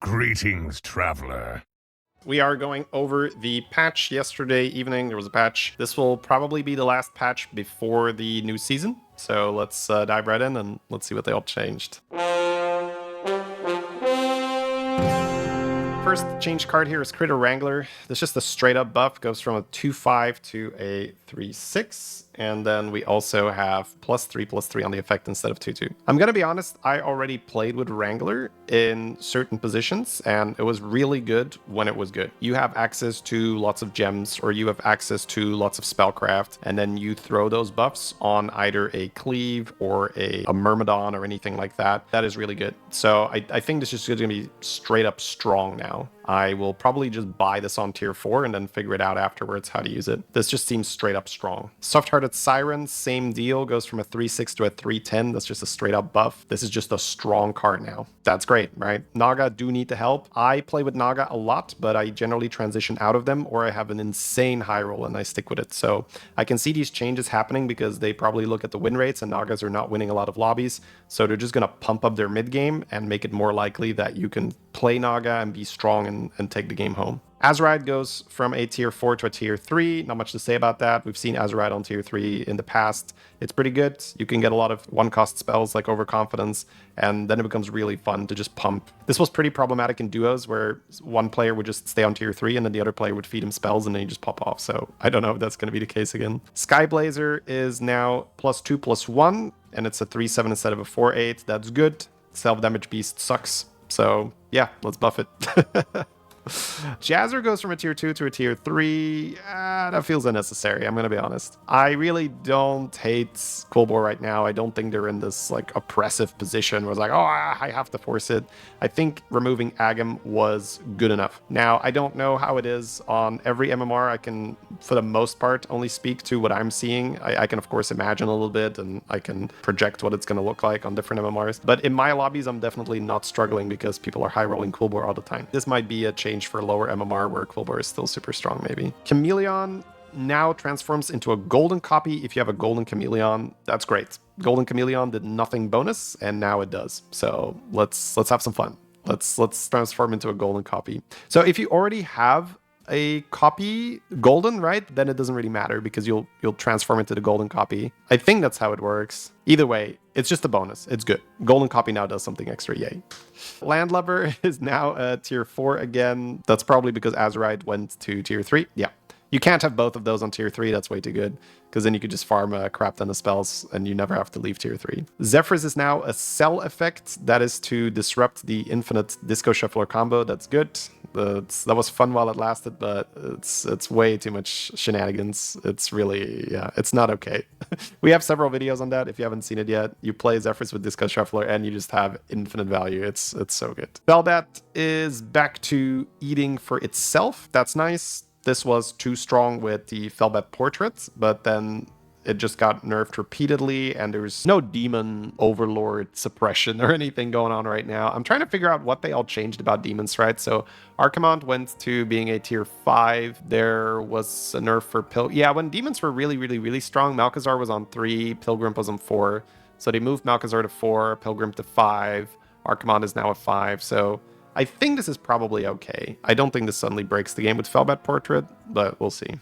Greetings, traveler. We are going over the patch yesterday evening. There was a patch. This will probably be the last patch before the new season. So let's dive right in and let's see what they all changed. First change card here is Critter Wrangler. That's just a straight up buff. Goes from a 2/5 to a 3/6. And then we also have +3/+3 on the effect instead of 2/2. I'm gonna be honest, I already played with Wrangler in certain positions, and it was really good when it was good. You have access to lots of gems, or you have access to lots of spellcraft, and then you throw those buffs on either a Cleave or a Myrmidon or anything like that. That is really good. So I think this is gonna be straight up strong now. I will probably just buy this on tier 4 and then figure it out afterwards how to use it. This just seems straight up strong. Soft-Hearted Siren, same deal, goes from a 3/6 to a 3/10. That's just a straight up buff. This is just a strong card now. That's great, right? Naga do need the help. I play with Naga a lot, but I generally transition out of them, or I have an insane high roll and I stick with it. So I can see these changes happening because they probably look at the win rates and Nagas are not winning a lot of lobbies. So they're just going to pump up their mid game and make it more likely that you can play Naga and be strong and take the game home. Azerite goes from a tier 4 to a tier 3. Not much to say about that. We've seen Azerite on tier 3 in the past. It's pretty good. You can get a lot of one-cost spells like Overconfidence, and then it becomes really fun to just pump. This was pretty problematic in duos where one player would just stay on tier 3 and then the other player would feed him spells and then you just pop off. So I don't know if that's going to be the case again. Skyblazer is now +2/+1, and it's a 3/7 instead of a 4/8. That's good. Self-damage beast sucks. So yeah, let's buff it. Jazzer goes from a tier 2 to a tier 3. That feels unnecessary, I'm gonna be honest. I really don't hate Kibler right now. I don't think they're in this like oppressive position where it's like, oh, I have to force it. I think removing Agam was good enough. Now, I don't know how it is on every MMR. I can, for the most part, only speak to what I'm seeing. I can, of course, imagine a little bit, and I can project what it's gonna look like on different MMRs. But in my lobbies, I'm definitely not struggling because people are high-rolling Kibler all the time. This might be a change for lower MMR where Kibler is still super strong, maybe. Chameleon now transforms into a golden copy. If you have a golden Chameleon, that's great. Golden Chameleon did nothing bonus, and now it does. So let's have some fun. Let's transform into a golden copy. So if you already have a copy golden, right, then it doesn't really matter because you'll transform into the golden copy. I think that's how it works. Either way, it's just a bonus. It's good. Golden copy now does something extra. Yay. Landlubber is now a tier 4 again. That's probably because Azerite went to tier 3. Yeah. You can't have both of those on tier 3. That's way too good, because then you could just farm a crap ton of spells and you never have to leave tier 3. Zephrys is now a cell effect. That is to disrupt the infinite Disco Shuffler combo. That's good. That was fun while it lasted, but it's way too much shenanigans. It's really, yeah, it's not okay. We have several videos on that. If you haven't seen it yet, you play Zephrys with Disco Shuffler and you just have infinite value. It's so good. Beldat is back to eating for itself. That's nice. This was too strong with the Felbat Portrait, but then it just got nerfed repeatedly, and there's no demon overlord suppression or anything going on right now. I'm trying to figure out what they all changed about demons, right? So Archimonde went to being a tier 5. There was a nerf for Yeah, when demons were really strong, Malchezaar was on 3, Pilgrim was on 4. So they moved Malchezaar to 4, Pilgrim to 5. Archimonde is now a 5, so I think this is probably okay. I don't think this suddenly breaks the game with Felbat Portrait, but we'll see.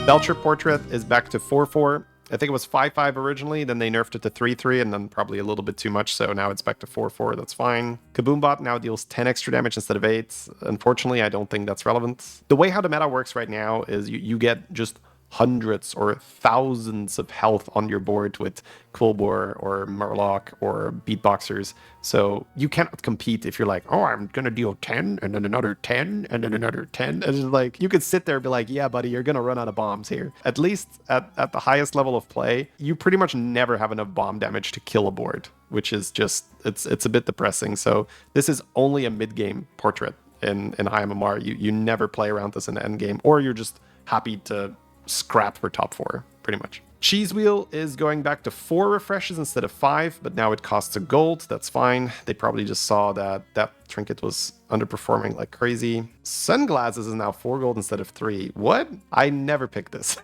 Belcher Portrait is back to 4/4. I think it was 5/5 originally, then they nerfed it to 3/3, and then probably a little bit too much, so now it's back to 4/4. That's fine. Kaboombot now deals 10 extra damage instead of 8. Unfortunately, I don't think that's relevant. The way how the meta works right now is you get just hundreds or thousands of health on your board with Kibler or Murloc or Beatboxers. So you cannot compete if you're like, oh, I'm going to deal 10 and then another 10 and then another 10. It's just like, you could sit there and be like, yeah, buddy, you're going to run out of bombs here. At least at the highest level of play, you pretty much never have enough bomb damage to kill a board, which is just, it's a bit depressing. So this is only a mid-game portrait in high MMR. You never play around this in the end game, or you're just happy to scrap for top 4, pretty much. Cheese Wheel is going back to 4 refreshes instead of 5, but now it costs a gold. That's fine. They probably just saw that that trinket was underperforming like crazy. Sunglasses is now 4 gold instead of 3. What? I never picked this.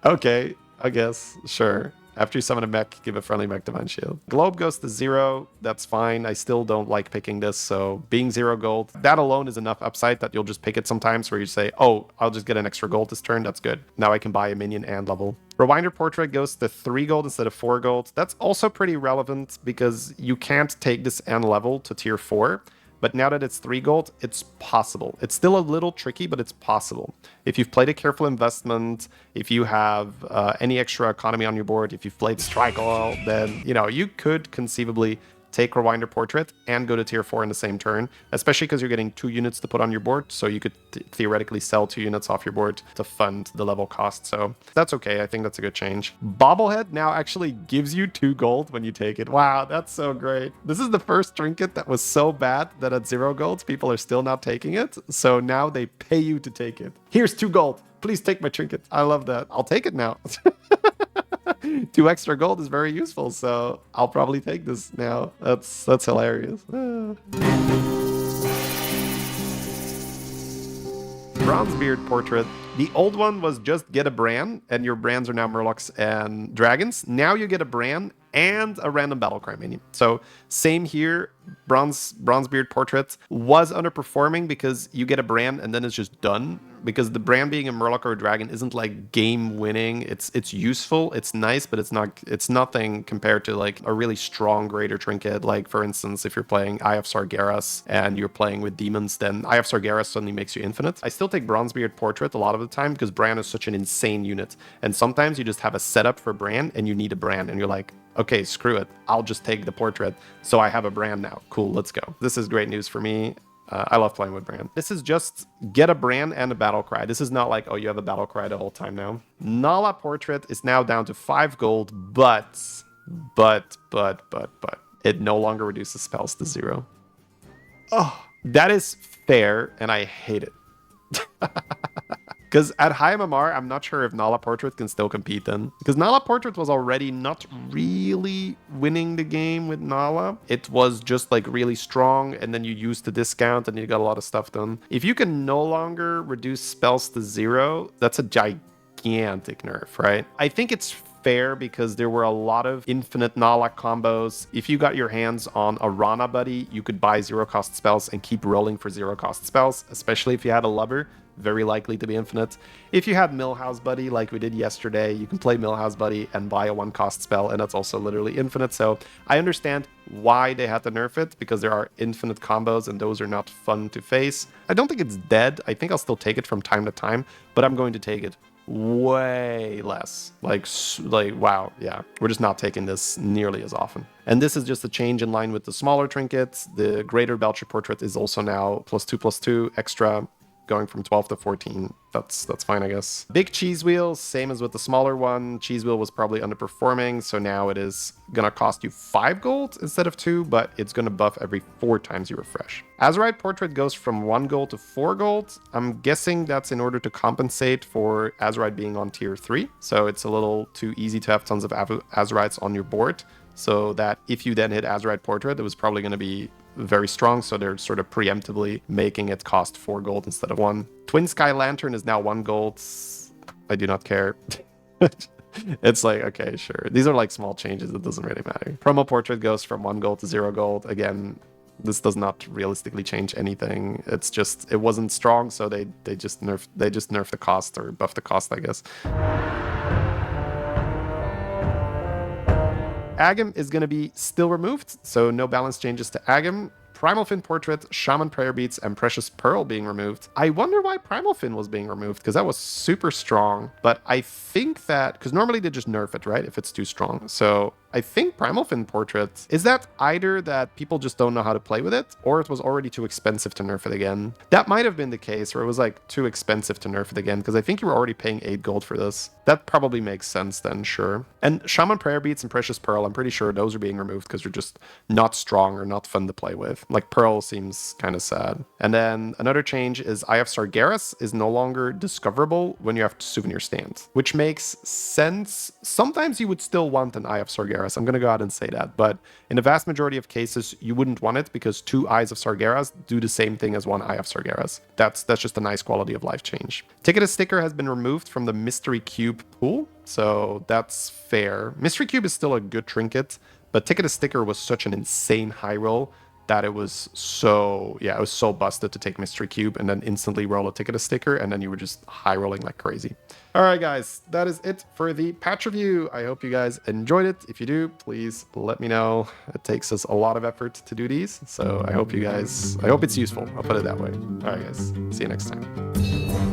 Okay, I guess. Sure. After you summon a mech, give a friendly mech Divine Shield. Globe goes to 0. That's fine. I still don't like picking this, so being 0 gold, that alone is enough upside that you'll just pick it sometimes where you say, oh, I'll just get an extra gold this turn. That's good. Now I can buy a minion and level. Rewinder Portrait goes to 3 gold instead of 4 gold. That's also pretty relevant because you can't take this and level to tier 4. But now that it's 3 gold, it's possible. It's still a little tricky, but it's possible. If you've played a careful investment, if you have any extra economy on your board, if you've played Strike Oil, then, you know, you could conceivably take Rewinder Portrait and go to tier 4 in the same turn, especially because you're getting 2 units to put on your board, so you could theoretically sell 2 units off your board to fund the level cost, so that's okay. I think that's a good change. Bobblehead now actually gives you 2 gold when you take it. Wow, that's so great. This is the first trinket that was so bad that at 0 gold, people are still not taking it, so now they pay you to take it. Here's 2 gold. Please take my trinket. I love that. I'll take it now. 2 extra gold is very useful, so I'll probably take this now. That's hilarious. Bronzebeard Portrait. The old one was just get a brand, and your brands are now Murlocs and Dragons. Now you get a brand and a random Battlecry minion. So same here, Bronzebeard Portrait was underperforming because you get a brand and then it's just done. Because the brand being a Murloc or a Dragon isn't like game winning. It's useful, it's nice, but it's nothing compared to like a really strong greater trinket. Like for instance, if you're playing Eye of Sargeras and you're playing with demons, then Eye of Sargeras suddenly makes you infinite. I still take Bronzebeard Portrait a lot of the time because Bran is such an insane unit. And sometimes you just have a setup for Bran and you need a brand and you're like, okay, screw it. I'll just take the Portrait. So I have a brand now. Cool, let's go. This is great news for me. I love playing with brand. This is just get a brand and a battle cry. This is not like, oh, you have a battle cry the whole time now. Nala Portrait is now down to 5 gold, but it no longer reduces spells to 0. Oh, that is fair, and I hate it. Because at high MMR, I'm not sure if Nala Portrait can still compete then. Because Nala Portrait was already not really winning the game with Nala. It was just like really strong, and then you used the discount and you got a lot of stuff done. If you can no longer reduce spells to 0, that's a gigantic nerf, right? I think it's fair because there were a lot of infinite Nala combos. If you got your hands on a Rana buddy, you could buy 0 cost spells and keep rolling for 0 cost spells, especially if you had a Lubber. Very likely to be infinite. If you had Millhouse Buddy like we did yesterday, you can play Millhouse Buddy and buy a 1 cost spell, and that's also literally infinite. So I understand why they had to nerf it, because there are infinite combos and those are not fun to face. I don't think it's dead. I think I'll still take it from time to time, but I'm going to take it way less. Like wow, yeah, we're just not taking this nearly as often. And this is just a change in line with the smaller trinkets. The Greater Belcher Portrait is also now +2/+2 extra, going from 12 to 14. That's fine, I guess. Big Cheese Wheel, same as with the smaller one. Cheese Wheel was probably underperforming, so now it is gonna cost you 5 gold instead of 2, but it's gonna buff every 4 times you refresh. Azerite Portrait goes from 1 gold to 4 gold. I'm guessing that's in order to compensate for Azerite being on tier 3. So it's a little too easy to have tons of Azerites on your board, so that if you then hit Azerite Portrait, it was probably gonna be very strong, so they're sort of preemptively making it cost 4 gold instead of 1. Twin Sky Lantern is now 1 gold. I do not care. It's like, okay, sure. These are like small changes. It doesn't really matter. Promo Portrait goes from 1 gold to 0 gold. Again, this does not realistically change anything. It's just, it wasn't strong, so they just nerfed the cost, or buffed the cost, I guess. Agam is going to be still removed, so no balance changes to Agam. Primal Fin Portrait, Shaman Prayer Beats, and Precious Pearl being removed. I wonder why Primal Fin was being removed, because that was super strong. But I think that, because normally they just nerf it, right, if it's too strong. So I think Primal Fin Portrait, is that either that people just don't know how to play with it, or it was already too expensive to nerf it again? That might have been the case, where it was like too expensive to nerf it again, because I think you were already paying 8 gold for this. That probably makes sense then, sure. And Shaman Prayer Beats and Precious Pearl, I'm pretty sure those are being removed because they're just not strong or not fun to play with. Like Pearl seems kind of sad. And then another change is Eye of Sargeras is no longer discoverable when you have Souvenir Stand, which makes sense. Sometimes you would still want an Eye of Sargeras Sargeras. I'm going to go out and say that. But in the vast majority of cases, you wouldn't want it because 2 Eyes of Sargeras do the same thing as 1 Eye of Sargeras. That's just a nice quality of life change. Ticket a Sticker has been removed from the Mystery Cube pool, so that's fair. Mystery Cube is still a good trinket, but Ticket a Sticker was such an insane high roll that it was so, yeah, it was so busted to take Mystery Cube and then instantly roll a Ticket a Sticker, and then you were just high rolling like crazy. All right, guys, that is it for the patch review. I hope you guys enjoyed it. If you do, please let me know. It takes us a lot of effort to do these, so I hope it's useful. I'll put it that way. All right, guys, see you next time.